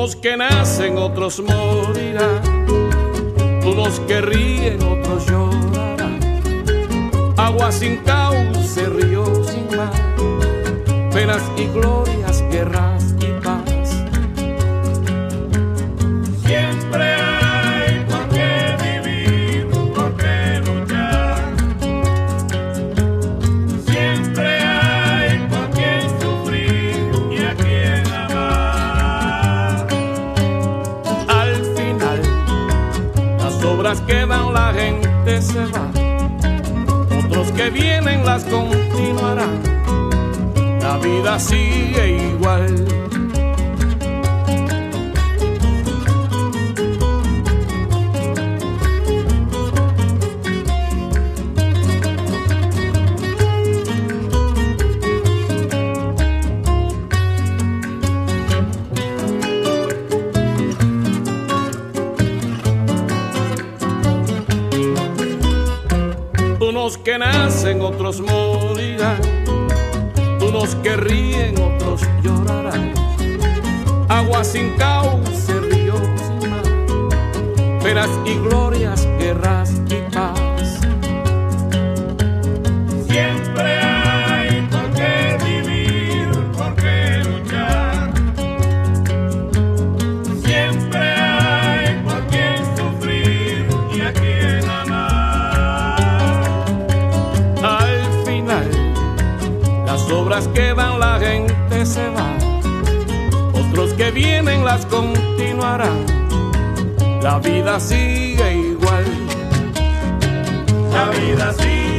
Unos que nacen, otros morirán. Unos que ríen, otros llorarán. Agua sin cauce, río sin mar. Penas y glorias, guerras y paz. Siempre hay por qué vivir, por qué luchar. Siempre hay por qué sufrir y a quien amar. Al final, las obras quedan, la gente se va. Otros que vienen las continuarán. La vida sigue igual. Unos que nacen, otros morirán. Unos que ríen, otros llorarán. Agua sin cauce, río sin mar. Penas y glorias, guerras y paz. Siempre hay por qué vivir, por qué luchar. Siempre hay por qué sufrir y a quien amar. Al final, las obras quedan, la gente se va. Otros que vienen las continuarán. La vida sigue igual. La vida sigue